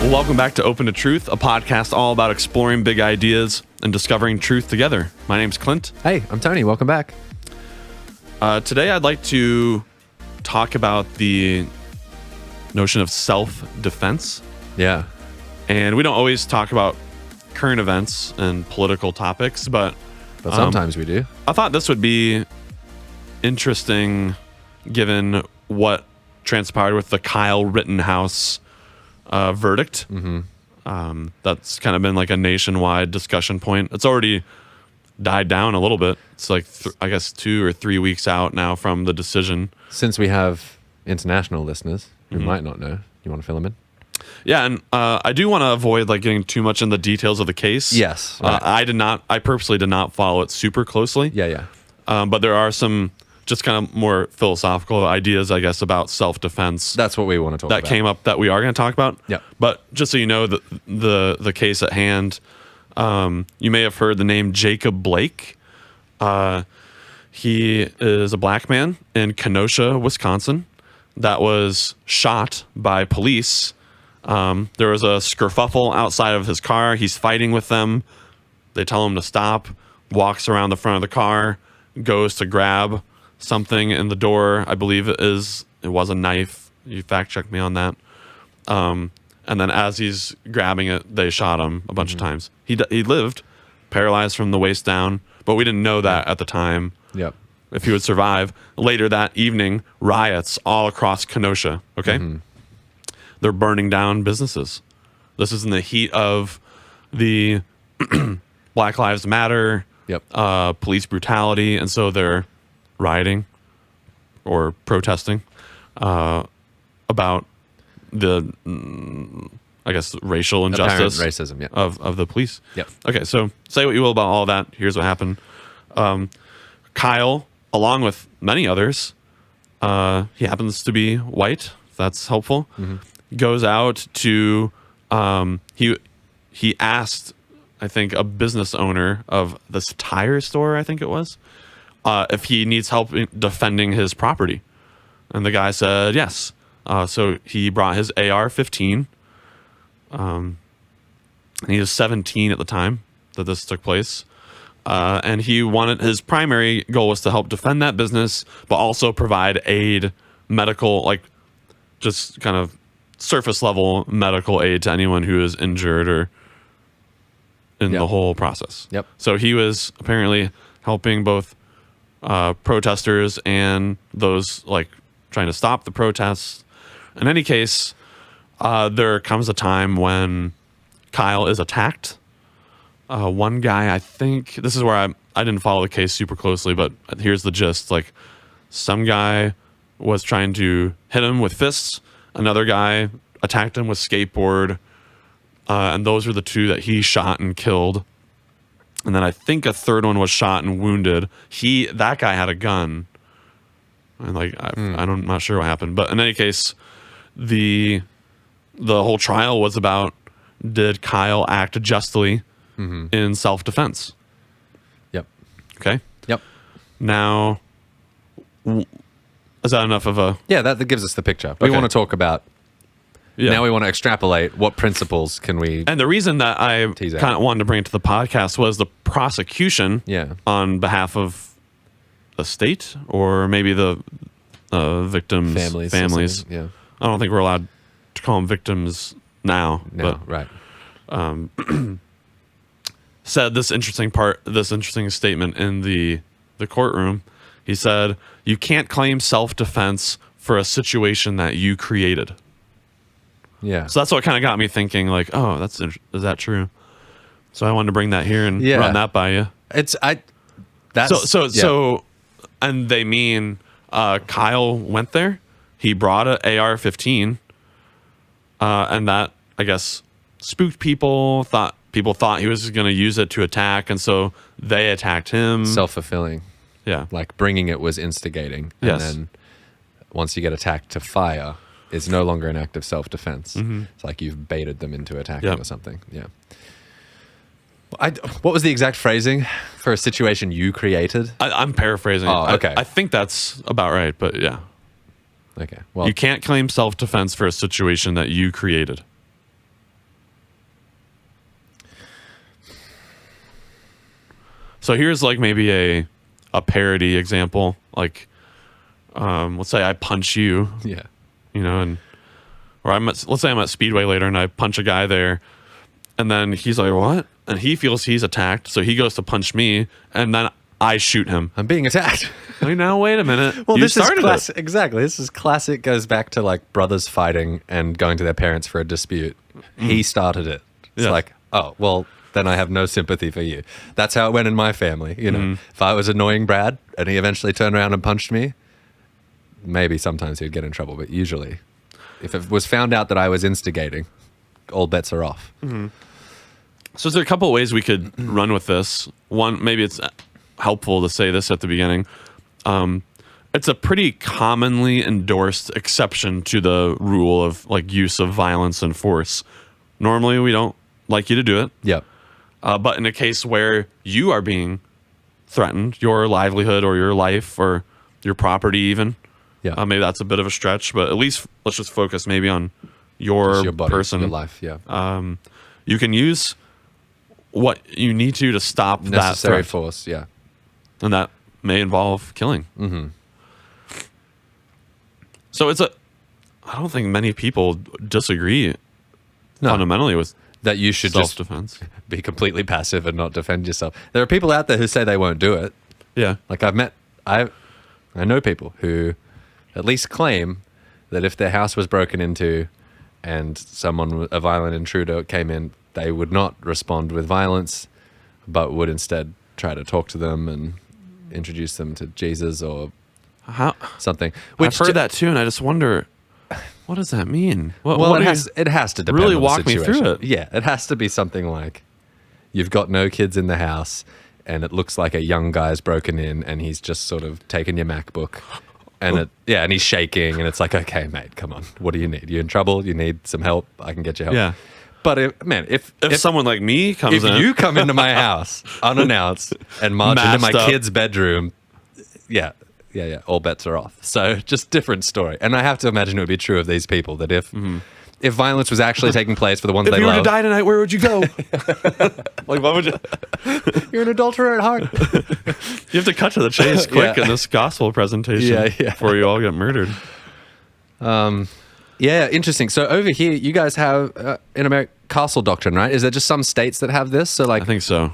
Well, welcome back to Open to Truth, a podcast all about exploring big ideas and discovering truth together. My name's Clint. Hey, I'm Tony. Welcome back. Today, I'd like to talk about the notion of self-defense. Yeah. And we don't always talk about current events and political topics, but sometimes we do. I thought this would be interesting given what transpired with the Kyle Rittenhouse verdict. Mm-hmm. That's kind of been like a nationwide discussion point. It's already died down a little bit. It's like, I guess, 2 or 3 weeks out now from the decision. Since we have international listeners who might not know, you want to fill them in? Yeah, and I do want to avoid like getting too much in the details of the case. Yes. Right. I purposely did not follow it super closely. Yeah. But there are some just kind of more philosophical ideas, I guess, about self-defense. That's what we want to talk about. That came up that we are going to talk about. Yeah. But just so you know, the case at hand, you may have heard the name Jacob Blake. He is a black man in Kenosha, Wisconsin, that was shot by police. There was a skerfuffle outside of his car. He's fighting with them. They tell him to stop, walks around the front of the car, goes to grab something in the door. I believe it was a knife. You fact check me on that. And then as he's grabbing it, they shot him a bunch of times. He lived paralyzed from the waist down, but we didn't know that at the time. Yep. If he would survive. Later that evening, riots all across Kenosha. Okay. Mm-hmm. They're burning down businesses. This is in the heat of the Black Lives Matter, police brutality, and so they're rioting or protesting about the, I guess, racial injustice, racism, of the police. Yep. Okay, so say what you will about all that. Here's what happened. Kyle, along with many others, he happens to be white. If that's helpful. Mm-hmm. Goes out to he asked, I think, a business owner of this tire store, I think it was, if he needs help defending his property, and the guy said yes. So he brought his AR-15. And he was 17 at the time that this took place, and his primary goal was to help defend that business, but also provide aid, medical, like just kind of surface level medical aid to anyone who is injured or in the whole process. Yep. So he was apparently helping both protesters and those like trying to stop the protests. In any case, there comes a time when Kyle is attacked. One guy, I think this is where I didn't follow the case super closely, but here's the gist. Like, some guy was trying to hit him with fists. Another guy attacked him with skateboard, and those were the two that he shot and killed. And then I think a third one was shot and wounded. That guy had a gun, and I'm not sure what happened. But in any case, the whole trial was about, did Kyle act justly in self-defense? Yep. Okay. Yep. Now, is that enough of a... Yeah, that gives us the picture. We want to talk about... Yeah. Now we want to extrapolate what principles can we... And the reason that I kind of wanted to bring it to the podcast was the prosecution on behalf of the state, or maybe the victims' families. Yeah. I don't think we're allowed to call them victims now. No, right. Said this interesting statement in the courtroom. He said, "You can't claim self-defense for a situation that you created." Yeah. So that's what kind of got me thinking, like, oh, is that true? So I wanted to bring that here and run that by you. So, and they mean Kyle went there. He brought an AR-15, and that, I guess, spooked people. People thought he was going to use it to attack, and so they attacked him. Self-fulfilling. Yeah. Like bringing it was instigating. And then once you get attacked to fire, it's no longer an act of self-defense. Mm-hmm. It's like you've baited them into attacking or something. Yeah. What was the exact phrasing for a situation you created? I'm paraphrasing. Oh, okay. I think that's about right, but yeah. Okay. Well, you can't claim self-defense for a situation that you created. So here's like maybe a parody example. Like, let's say I punch you. Yeah. You know, and or let's say I'm at Speedway later and I punch a guy there, and then he's like, "What?" And he feels he's attacked, so he goes to punch me, and then I shoot him. I'm being attacked. Like, now wait a minute. Well, you this started is it. classic. Exactly. This is classic. Goes back to like brothers fighting and going to their parents for a dispute. He started it. It's Yeah. like, oh, well, then I have no sympathy for you. That's how it went in my family. You know, if I was annoying Brad and he eventually turned around and punched me, maybe sometimes he'd get in trouble. But usually, if it was found out that I was instigating, all bets are off. So there's a couple of ways we could run with this. One, maybe it's helpful to say this at the beginning. It's a pretty commonly endorsed exception to the rule of like use of violence and force. Normally, we don't like you to do it. Yep. But in a case where you are being threatened, your livelihood or your life or your property even, Yeah. maybe that's a bit of a stretch, but at least let's just focus maybe on your Just your body, person. your life. Yeah. You can use what you need to stop that Necessary threat. force. Yeah. And that may involve killing. Mm-hmm. So I don't think many people disagree fundamentally with That you should just self-defense. be completely passive and not defend yourself. There are people out there who say they won't do it. Yeah. Like I know people who at least claim that if their house was broken into and a violent intruder came in, they would not respond with violence, but would instead try to talk to them and introduce them to Jesus or something. I've heard that too, and I just wonder, what does that mean? It has to depend really on walk the me situation. through it. Yeah, it has to be something like you've got no kids in the house and it looks like a young guy's broken in and he's just sort of taken your MacBook and and he's shaking and it's like, okay, mate, come on. What do you need? You in trouble? You need some help? I can get you help. Yeah. But if someone like me comes in, if you come into my house unannounced and march into my Masked up. kid's bedroom, yeah, all bets are off. So just different story. And I have to imagine it would be true of these people that if violence was actually taking place for the ones if they you were love, to die tonight, where would you go? Like, what would you? you're an adulterer at heart. You have to cut to the chase quick Yeah. in this gospel presentation Yeah. before you all get murdered. Yeah, interesting. So over here, you guys have in America castle doctrine, right? Is there just some states that have this? So like, I think so.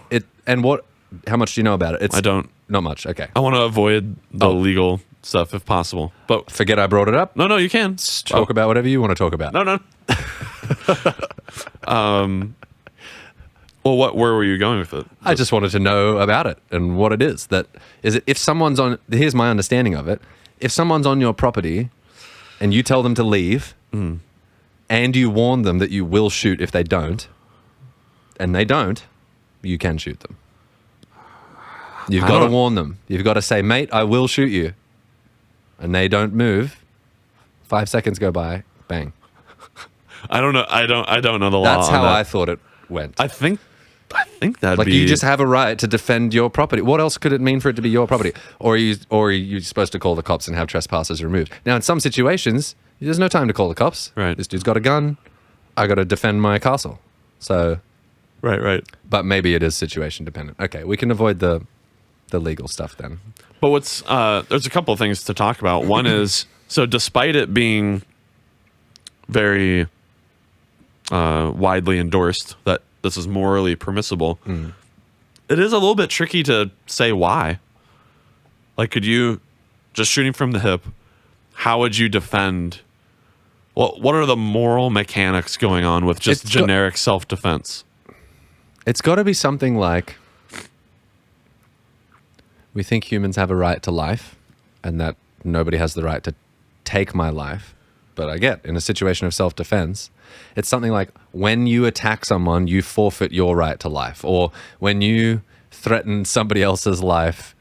How much do you know about it? I don't. Not much. Okay. I want to avoid the legal stuff if possible. But Forget I brought it up. no, you can Talk about whatever you want to talk about. No. Well, where were you going with it? I just wanted to know about it and what it is. If someone's on, here's my understanding of it. If someone's on your property and you tell them to leave and you warn them that you will shoot if they don't, and they don't, you can shoot them. You've got to warn them. You've got to say, mate, I will shoot you. And they don't move. 5 seconds go by, bang. I don't know. I don't know the law. That's on how that. I thought it went. I think that'd Like be you just have a right to defend your property. What else could it mean for it to be your property? Or are you supposed to call the cops and have trespassers removed? Now, in some situations, there's no time to call the cops. Right. This dude's got a gun. I got to defend my castle. So, right. but maybe it is situation dependent. Okay, we can avoid the legal stuff then. But there's a couple of things to talk about. One is, so despite it being very widely endorsed that this is morally permissible, it is a little bit tricky to say why. Like, could you, just shooting from the hip, how would you defend? Well, what are the moral mechanics going on with just generic self-defense? It's got to be something like, we think humans have a right to life and that nobody has the right to take my life. But I get, in a situation of self-defense, it's something like when you attack someone, you forfeit your right to life. Or when you threaten somebody else's life,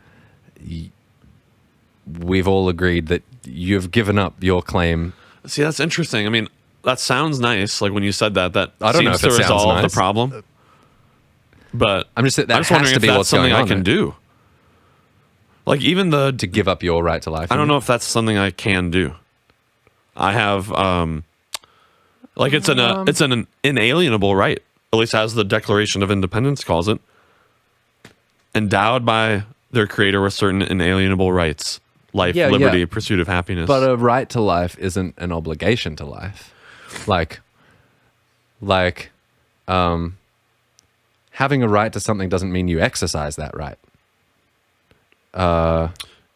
we've all agreed that you've given up your claim. See, that's interesting. I mean, that sounds nice. Like when you said that I don't know seems if to it sounds resolve nice. the problem. But I'm just wondering has to if be that's what's something going I on can there. do. Like even To give up your right to life. I don't know if that's something I can do. I have like it's an inalienable right, at least as the Declaration of Independence calls it. endowed by their creator with certain inalienable rights: life, Yeah, liberty, yeah. pursuit of happiness. But a right to life isn't an obligation to life. Like, having a right to something doesn't mean you exercise that right.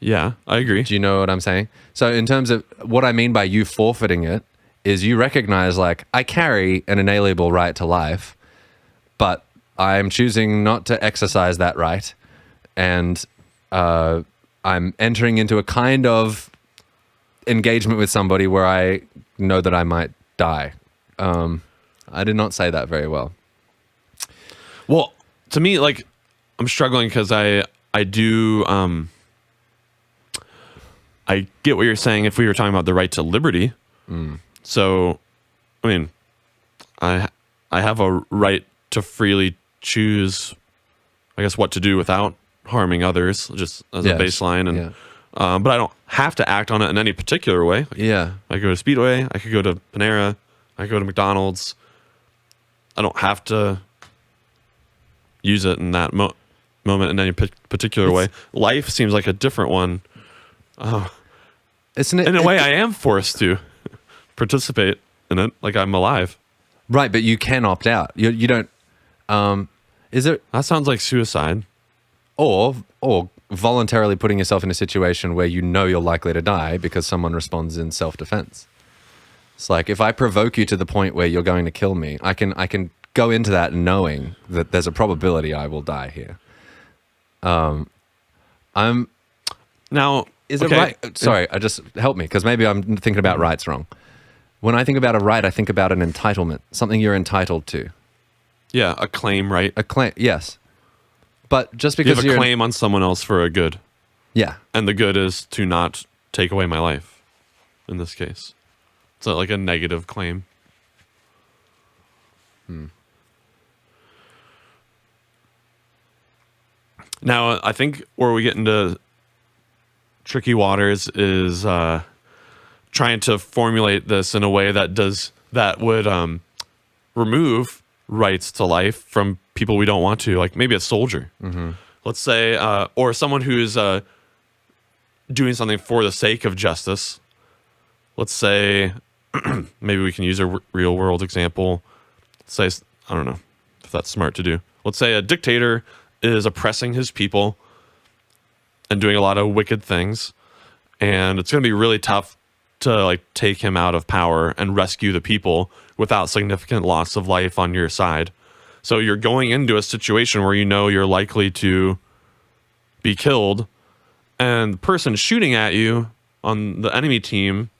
Yeah, I agree. Do you know what I'm saying? So in terms of what I mean by you forfeiting it is you recognize, like, I carry an inalienable right to life, but I'm choosing not to exercise that right. And I'm entering into a kind of engagement with somebody where I know that I might die. I did not say that very well. Well, to me, like, I'm struggling because I do I get what you're saying if we were talking about the right to liberty. So, I mean, I have a right to freely choose, I guess, what to do without harming others, just as Yes. a baseline. And Yeah. but I don't have to act on it in any particular way. Yeah. I could go to Speedway. I could go to Panera. I could go to McDonald's. I don't have to use it in that moment in any particular way. Life seems like a different one. Isn't it? In a way, I am forced to participate in it, like I'm alive. Right, but you can opt out. You don't. Is it That sounds like suicide. or voluntarily putting yourself in a situation where you know you're likely to die because someone responds in self-defense? It's like, if I provoke you to the point where you're going to kill me, I can go into that knowing that there's a probability I will die here. Now, Is okay, it right? Sorry, I just help me because maybe I'm thinking about rights wrong. When I think about a right, I think about an entitlement, something you're entitled to. Yeah, a claim, right? A claim, yes. But just You because have a claim on someone else for a good, yeah, and the good is to not take away my life. In this case, it's like a negative claim. Now, I think where we get into tricky waters is trying to formulate this in a way that would remove rights to life from people we don't want to, like maybe a soldier. Let's say, or someone who's doing something for the sake of justice. Let's say, maybe we can use a real world example. Say, I don't know if that's smart to do. Let's say a dictator is oppressing his people and doing a lot of wicked things, and it's going to be really tough to like take him out of power and rescue the people without significant loss of life on your side. So you're going into a situation where you know you're likely to be killed, and the person shooting at you on the enemy team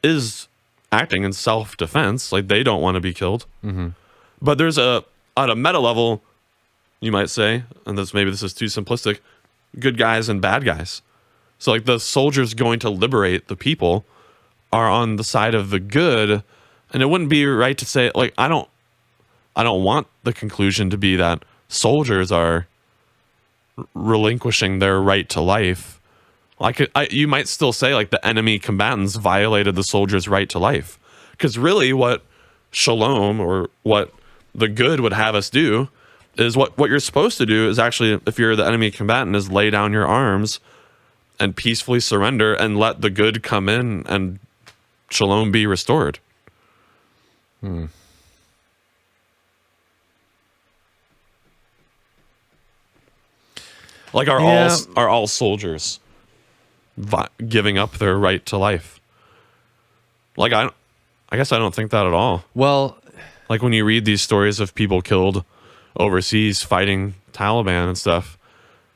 is acting in self-defense, like they don't want to be killed. But there's at a meta level, you might say, and maybe this is too simplistic, good guys and bad guys. So like the soldiers going to liberate the people are on the side of the good, and it wouldn't be right to say, like, I don't want the conclusion to be that soldiers are relinquishing their right to life. You might still say like the enemy combatants violated the soldiers' right to life, because really what shalom, or what the good would have us do, is what you're supposed to do is actually, if you're the enemy combatant, is lay down your arms and peacefully surrender and let the good come in and shalom be restored. Like, are all soldiers giving up their right to life? Like, I guess I don't think that at all. Well, Like when you read these stories of people killed overseas fighting Taliban and stuff,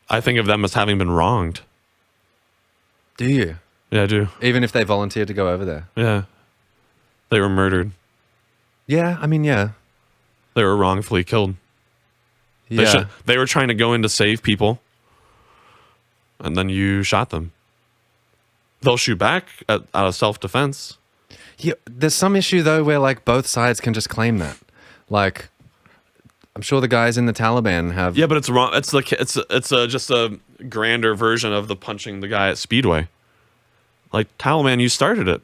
I think of them as having been wronged. do you? Yeah, I do. Even if they volunteered to go over there? Yeah. They were murdered. Yeah, I mean, yeah. They were wrongfully killed. Yeah. They were trying to go in to save people, and then you shot them. They'll shoot back out of self-defense. Yeah, there's some issue though where like both sides can just claim that. Like, I'm sure the guys in the Taliban have. Yeah, but it's wrong. It's like just a grander version of the punching the guy at Speedway. Like, Taliban, you started it.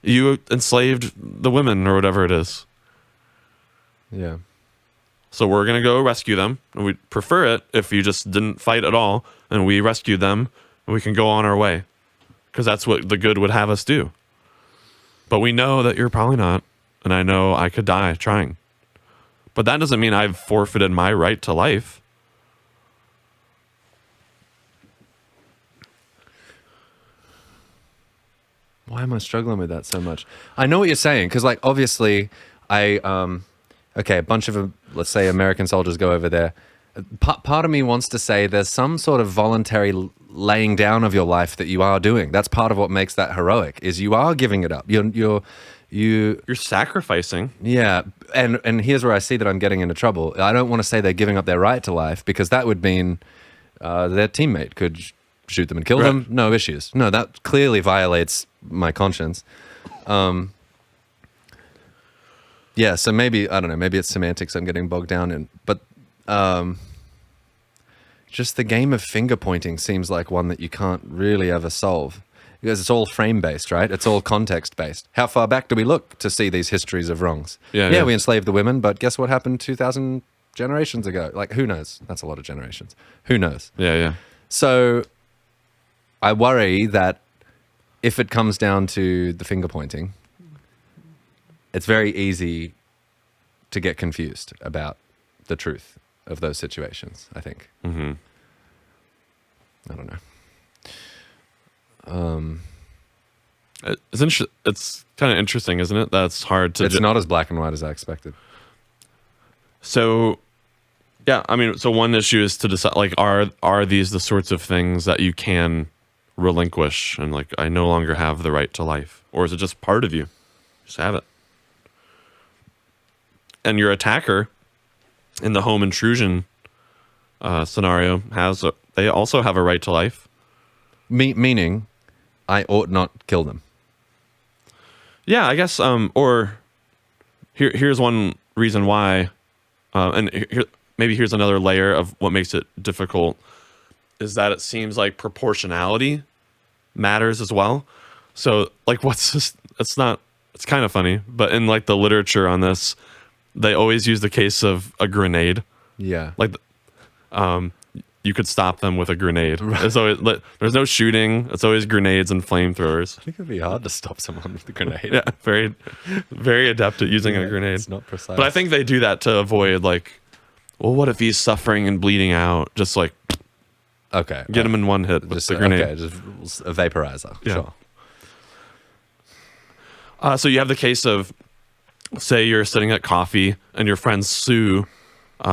You enslaved the women or whatever it is. Yeah. So we're going to go rescue them. And we'd prefer it if you just didn't fight at all and we rescued them and we can go on our way. Because that's what the good would have us do. But we know that you're probably not. And I know I could die trying. But that doesn't mean I've forfeited my right to life. Why am I struggling with that so much? I know what you're saying, because like obviously a bunch of let's say American soldiers go over there. Part of me wants to say there's some sort of voluntary laying down of your life that you are doing. That's part of what makes that heroic, is you are giving it up. You're sacrificing. Yeah, and here's where I see that I'm getting into trouble. I don't want to say they're giving up their right to life, because that would mean their teammate could shoot them and kill them. No issues. No, that clearly violates my conscience. Yeah, so maybe, I don't know, maybe it's semantics I'm getting bogged down in. But just the game of finger pointing seems like one that you can't really ever solve. Because it's all frame-based, right? It's all context-based. How far back do we look to see these histories of wrongs? Yeah, we enslaved the women, but guess what happened 2,000 generations ago? Like, who knows? That's a lot of generations. Who knows? Yeah. So I worry that if it comes down to the finger pointing, it's very easy to get confused about the truth of those situations, I think. Mm-hmm. I don't know. It's kind of interesting, isn't it? That's hard to... It's not as black and white as I expected. So, yeah, I mean, so one issue is to decide, like, are these the sorts of things that you can relinquish and, like, I no longer have the right to life? Or is it just part of you? Just have it. And your attacker in the home intrusion scenario they also have a right to life. Meaning, I ought not kill them. Yeah, I guess. Or here's one reason why, and here's another layer of what makes it difficult, is that it seems like proportionality matters as well. So, like, it's kind of funny, but in like the literature on this, they always use the case of a grenade. Yeah. Like, you could stop them with a grenade. There's no shooting. It's always grenades and flamethrowers. I think it'd be hard to stop someone with a grenade. Yeah, very, very adept at using a grenade. It's not precise. But I think they do that to avoid, like, well, what if he's suffering and bleeding out? Just like, get him in one hit with the grenade. Okay, just a vaporizer. Yeah. Sure. So you have the case of, say you're sitting at coffee and your friend Sue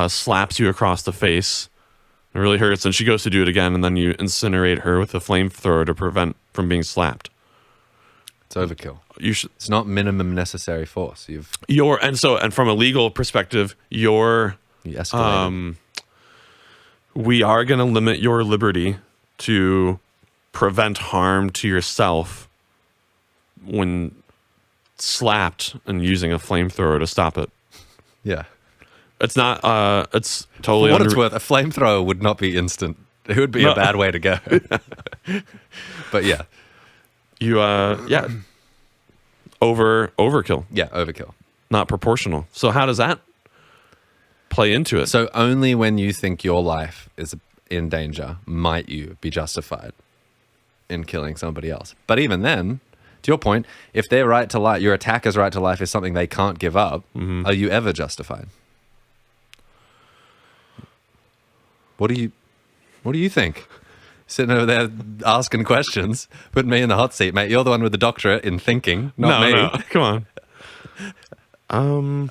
slaps you across the face. It really hurts, and she goes to do it again, and then you incinerate her with a flamethrower to prevent from being slapped. It's overkill. It's not minimum necessary force. And from a legal perspective, you escalated. We are going to limit your liberty to prevent harm to yourself when slapped and using a flamethrower to stop it. Yeah. It's not, it's totally... For what it's worth, a flamethrower would not be instant. It would be a bad way to go. But yeah. Overkill. Yeah, overkill. Not proportional. So how does that play into it? So only when you think your life is in danger might you be justified in killing somebody else. But even then, to your point, if their right to life, your attacker's right to life is something they can't give up, are you ever justified? What do you think? Sitting over there asking questions, putting me in the hot seat, mate. You're the one with the doctorate in thinking, not me. No, come on.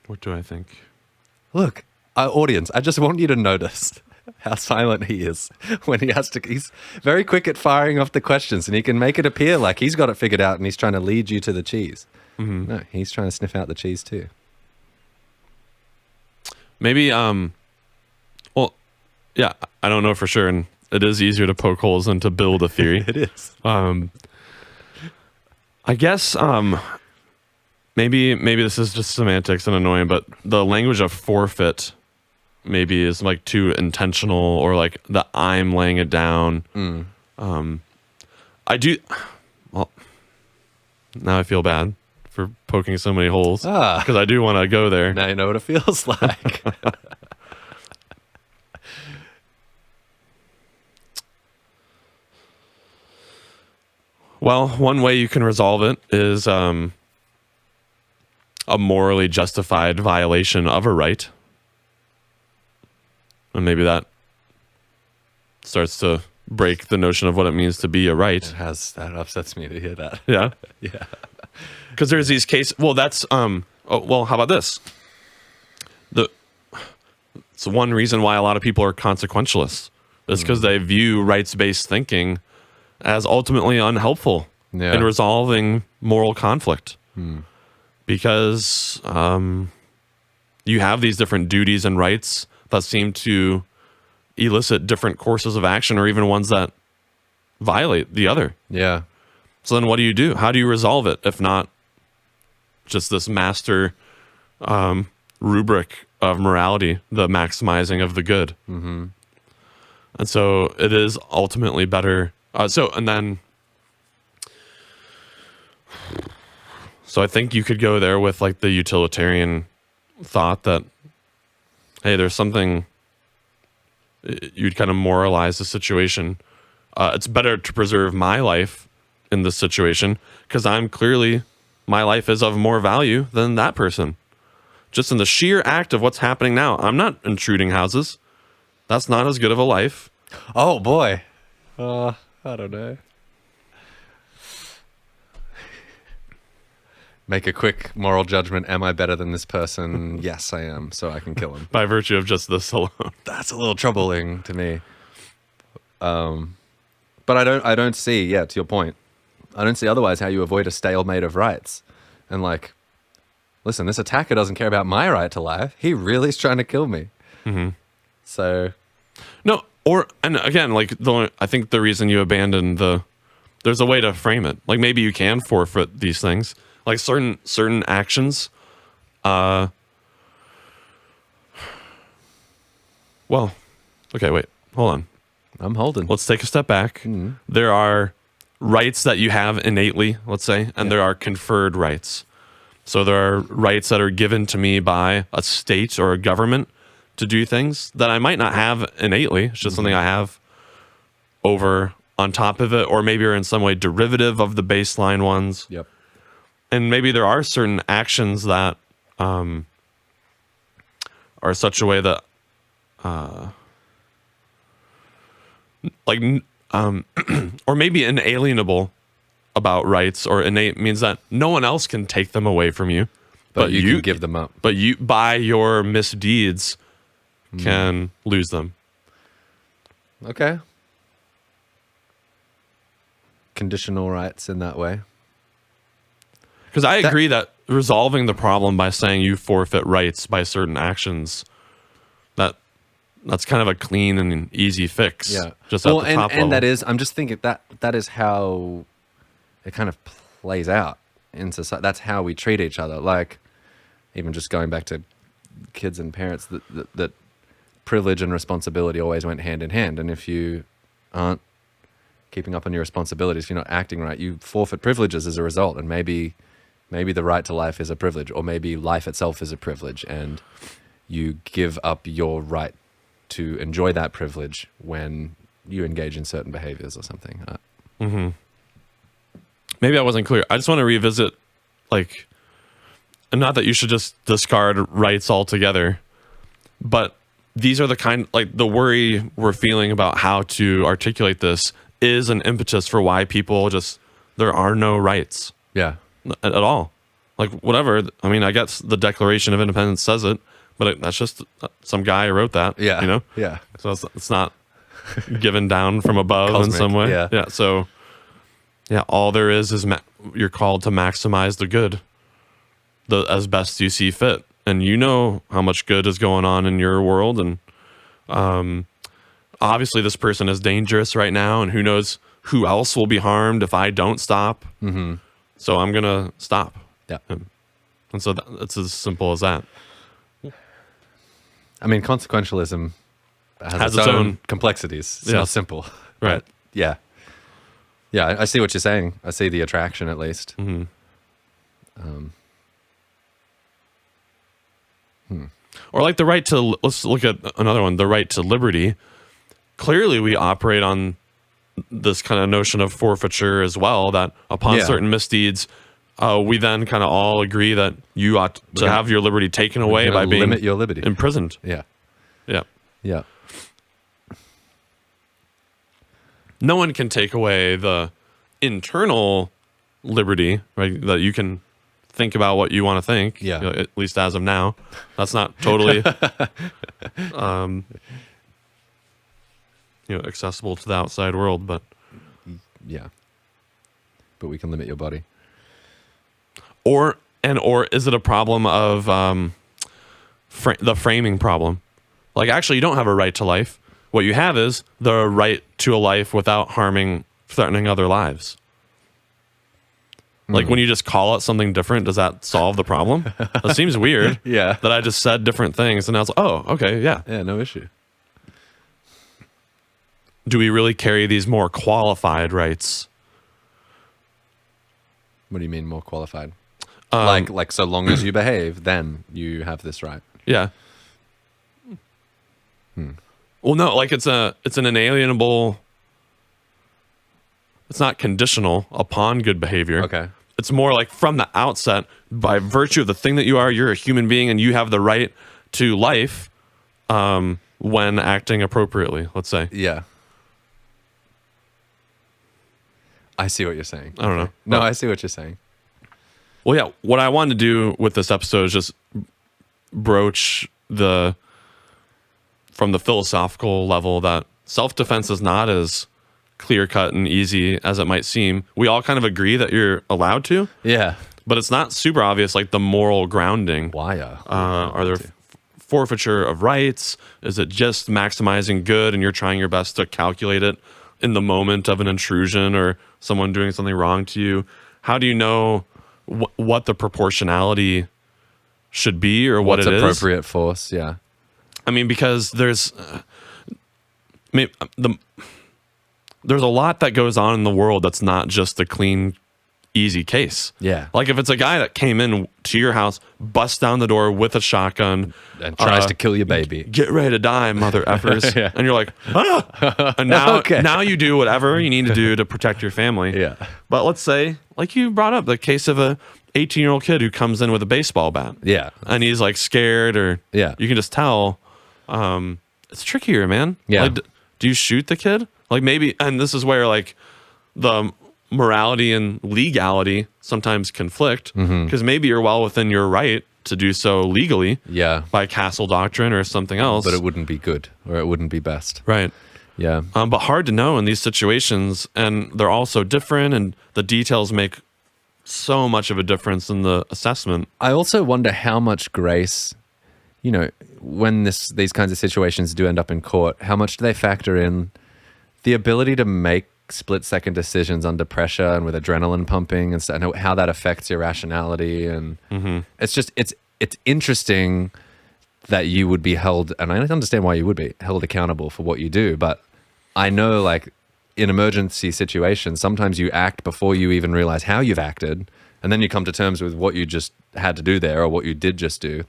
What do I think? Look, our audience, I just want you to notice how silent he is when he has to. He's very quick at firing off the questions, and he can make it appear like he's got it figured out and he's trying to lead you to the cheese. Mm-hmm. No, he's trying to sniff out the cheese too. Maybe, well, yeah, I don't know for sure, and it is easier to poke holes than to build a theory. It is. I guess, maybe this is just semantics and annoying, but the language of forfeit maybe is like too intentional, or like the I'm laying it down. Now I feel bad for poking so many holes Ah. because I do want to go there. Now you know what it feels like. Well, one way you can resolve it is a morally justified violation of a right. And maybe that starts to break the notion of what it means to be a right. That upsets me to hear that. Yeah. Yeah. Because there's these cases. Well, that's well, how about this? It's one reason why a lot of people are consequentialists. It's because they view rights-based thinking as ultimately unhelpful in resolving moral conflict. Because you have these different duties and rights that seem to elicit different courses of action, or even ones that violate the other. Yeah. So then what do you do? How do you resolve it if not just this master rubric of morality, the maximizing of the good? Mm-hmm. And so it is ultimately better. So I think you could go there with like the utilitarian thought that, hey, there's something, you'd kind of moralize the situation. It's better to preserve my life in this situation because my life is of more value than that person. Just in the sheer act of what's happening now. I'm not intruding houses. That's not as good of a life. Oh boy. I don't know. Make a quick moral judgment. Am I better than this person? Yes, I am. So I can kill him. By virtue of just this alone. That's a little troubling to me. But I don't see, yeah, to your point, I don't see otherwise how you avoid a stalemate of rights. And like, listen, this attacker doesn't care about my right to life. He really is trying to kill me. Mm-hmm. So. No, and again, like I think the reason you abandon there's a way to frame it. Like maybe you can forfeit these things. Like certain actions, well, okay, wait, hold on. I'm holding. Let's take a step back. Mm-hmm. There are rights that you have innately, let's say, and there are conferred rights. So there are rights that are given to me by a state or a government to do things that I might not have innately. It's just something I have over on top of it, or maybe are in some way derivative of the baseline ones. Yep. And maybe there are certain actions that are such a way that, or maybe inalienable about rights, or innate means that no one else can take them away from you, but you can give them up. But you, by your misdeeds, can lose them. Okay. Conditional rights in that way. Because I agree that resolving the problem by saying you forfeit rights by certain actions, that's kind of a clean and easy fix. Yeah. Just at the top level. And that is, I'm just thinking that is how it kind of plays out in society. That's how we treat each other. Like, even just going back to kids and parents, that privilege and responsibility always went hand in hand. And if you aren't keeping up on your responsibilities, if you're not acting right, you forfeit privileges as a result. And maybe the right to life is a privilege, or maybe life itself is a privilege, and you give up your right to enjoy that privilege when you engage in certain behaviors or something. Mm-hmm. Maybe I wasn't clear. I just want to revisit, like, and not that you should just discard rights altogether, but these are the worry we're feeling about how to articulate this is an impetus for why people there are no rights. Yeah. At all. Like, whatever. I mean, I guess the Declaration of Independence says it, but that's just some guy who wrote that. Yeah. You know? Yeah. So it's not given down from above Cosmic, in some way. yeah. Yeah. So, yeah, all there is you're called to maximize the good as best you see fit. And you know how much good is going on in your world. And obviously this person is dangerous right now, and who knows who else will be harmed if I don't stop. Mm-hmm. So I'm going to stop. Yeah. And so it's as simple as that. I mean, consequentialism has its own complexities. It's not simple. Right. But yeah. Yeah, I see what you're saying. I see the attraction, at least. Mm-hmm. Or like the right to, let's look at another one, the right to liberty. Clearly we operate on this kind of notion of forfeiture as well, that upon Yeah. certain misdeeds, we then kind of all agree that you ought to have your liberty taken away by being limit your liberty. imprisoned. Yeah. Yeah. Yeah. No one can take away the internal liberty, right? That you can think about what you want to think. Yeah. At least as of now. That's not totally accessible to the outside world, but Yeah. But we can limit your body. or is it a problem of the framing problem? Like, actually, you don't have a right to life. What you have is the right to a life without threatening other lives. Like, when you just call it something different, does that solve the problem? It seems weird. Yeah. That I just said different things, and I was like, oh, okay, yeah. Yeah, no issue. Do we really carry these more qualified rights? What do you mean more qualified? Like so long as you behave, then you have this right. Yeah. Well, no, like it's an inalienable. It's not conditional upon good behavior. Okay. It's more like from the outset, by virtue of the thing that you are, you're a human being and you have the right to life when acting appropriately, let's say. Yeah. I see what you're saying. I don't know. No, I see what you're saying. Well, yeah, what I wanted to do with this episode is just broach from the philosophical level that self-defense is not as clear-cut and easy as it might seem. We all kind of agree that you're allowed to, Yeah. but it's not super obvious, like the moral grounding. Why Are there forfeiture of rights? Is it just maximizing good and you're trying your best to calculate it in the moment of an intrusion or someone doing something wrong to you? How do you know what the proportionality should be or what What's it is? appropriate force? Yeah. I mean, because there's there's a lot that goes on in the world that's not just a clean, easy case. Yeah. Like if it's a guy that came in to your house, busts down the door with a shotgun, And tries to kill your baby. get ready to die, mother effers. Yeah. And you're like, ah! And now, Okay. now you do whatever you need to do to protect your family. Yeah. But let's say, like you brought up, the case of a 18-year-old kid who comes in with a baseball bat. Yeah. And he's like scared, or Yeah. you can just tell. It's trickier, man. Yeah. Like, do you shoot the kid? Like maybe, and this is where like the morality and legality sometimes conflict, because maybe you're well within your right to do so legally Yeah. by castle doctrine or something else. But it wouldn't be good, or it wouldn't be best. Right. Yeah. But hard to know in these situations, and they're all so different, and the details make so much of a difference in the assessment. I also wonder how much grace, when these kinds of situations do end up in court, how much do they factor in the ability to make split-second decisions under pressure and with adrenaline pumping, and how that affects your rationality. And it's just, it's interesting that you would be held, and I understand why you would be held accountable for what you do, but I know, like, in emergency situations, sometimes you act before you even realize how you've acted, and then you come to terms with what you just had to do there, or what you did just do.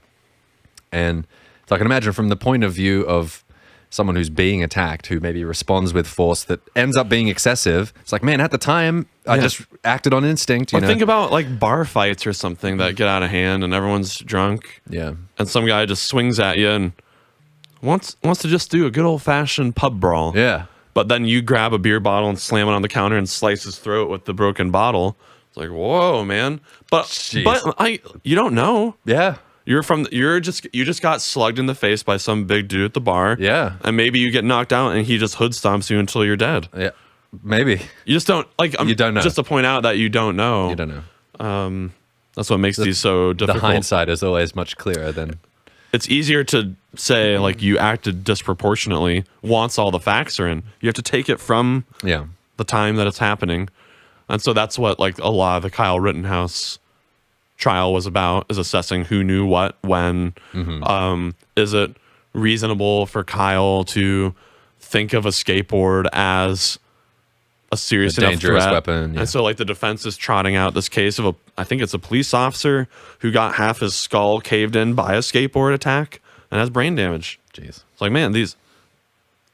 And so I can imagine, from the point of view of someone who's being attacked, who maybe responds with force that ends up being excessive, it's like, man, at the time, I just acted on instinct. Or think about like bar fights or something that get out of hand and everyone's drunk. Yeah. And some guy just swings at you and wants to just do a good old fashioned pub brawl. Yeah. But then you grab a beer bottle and slam it on the counter and slice his throat with the broken bottle. It's like, whoa, man. But you don't know. Yeah. You just got slugged in the face by some big dude at the bar. Yeah. And maybe you get knocked out and he just hood stomps you until you're dead. Yeah. Maybe. You just don't You don't know. Just to point out that you don't know. You don't know. That's what makes these so difficult. The hindsight is always much clearer than... It's easier to say like you acted disproportionately once all the facts are in. You have to take it from Yeah. the time that it's happening. And so that's what like a lot of the Kyle Rittenhouse trial was about, is assessing who knew what when. Is it reasonable for Kyle to think of a skateboard as a serious A enough dangerous threat. weapon, yeah. And so like the defense is trotting out this case of I think it's a police officer who got half his skull caved in by a skateboard attack and has brain damage. Jeez. It's like, man, these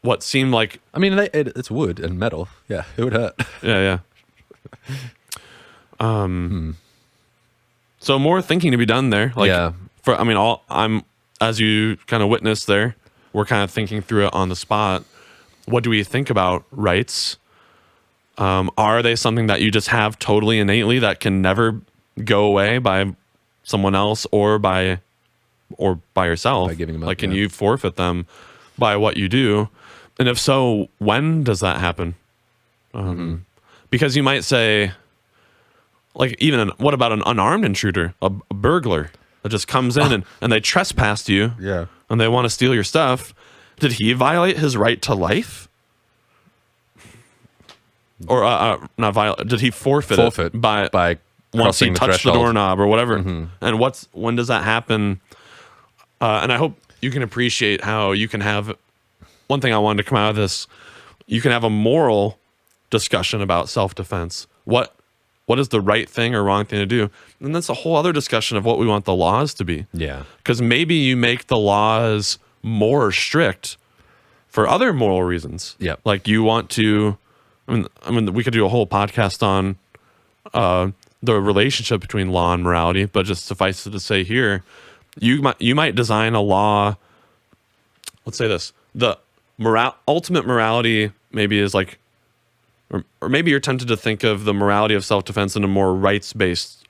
what seemed like I mean, it's wood and metal. Yeah, it would hurt. yeah. So more thinking to be done there. Like, Yeah. I'm as you kind of witnessed there, we're kind of thinking through it on the spot. What do we think about rights? Are they something that you just have totally innately that can never go away by someone else or by yourself? By giving them up, like, can yeah. you forfeit them by what you do? And if so, when does that happen? Because you might say, like, what about an unarmed intruder, a burglar that just comes in and they trespassed you, Yeah. and they want to steal your stuff? Did he violate his right to life? Or not violate? Did he forfeit it by once he crossing the touched the threshold. doorknob or whatever? And when does that happen? And I hope you can appreciate how you can have. One thing I wanted to come out of this, you can have a moral discussion about self-defense. What is the right thing or wrong thing to do? And that's a whole other discussion of what we want the laws to be. Yeah. Because maybe you make the laws more strict for other moral reasons. Yep. Like you want to, I mean, we could do a whole podcast on the relationship between law and morality, but just suffice it to say here, you might design a law. Let's say this: the ultimate morality maybe is like, or maybe you're tempted to think of the morality of self-defense in a more rights-based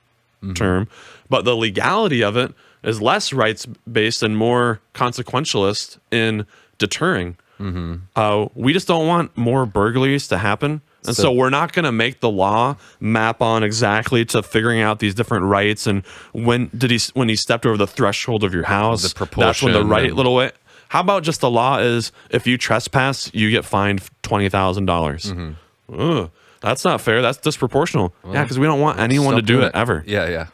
term, but the legality of it is less rights-based and more consequentialist in deterring. We just don't want more burglaries to happen. And so we're not going to make the law map on exactly to figuring out these different rights and when he stepped over the threshold of your house, The that's when the proportion right and- little way. How about just the law is if you trespass, you get fined $20,000. Ugh, that's not fair. That's disproportional. Yeah, because we don't want anyone to Stop do doing it ever. Yeah, yeah.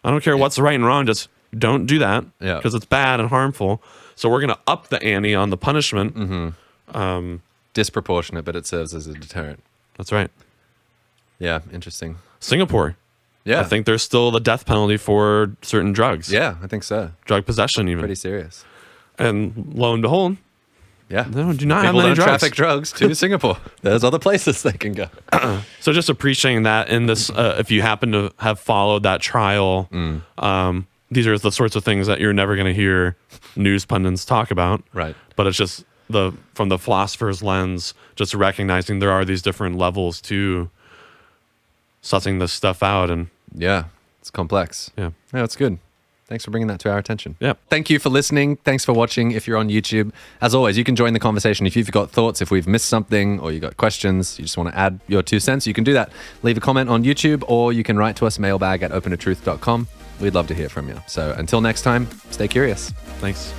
I don't care what's right and wrong. Just don't do that Yeah. because it's bad and harmful. So we're going to up the ante on the punishment. Disproportionate, but it serves as a deterrent. That's right. Yeah, interesting. Singapore. Yeah. I think there's still the death penalty for certain drugs. Yeah, I think so. Drug possession even. Pretty serious. And lo and behold, Yeah. they do not have People many don't drugs. traffic drugs to Singapore. There's other places they can go. So just appreciating that in this, if you happen to have followed that trial, these are the sorts of things that you're never going to hear news pundits talk about. Right. But it's just from the philosopher's lens, just recognizing there are these different levels to sussing this stuff out. And Yeah, it's complex. yeah, Yeah, it's good. Thanks for bringing that to our attention. Yeah. Thank you for listening. Thanks for watching. If you're on YouTube, as always, you can join the conversation. If you've got thoughts, if we've missed something, or you got questions, you just want to add your 2 cents, you can do that. Leave a comment on YouTube, or you can write to us, mailbag@openatruth.com. We'd love to hear from you. So until next time, stay curious. thanks.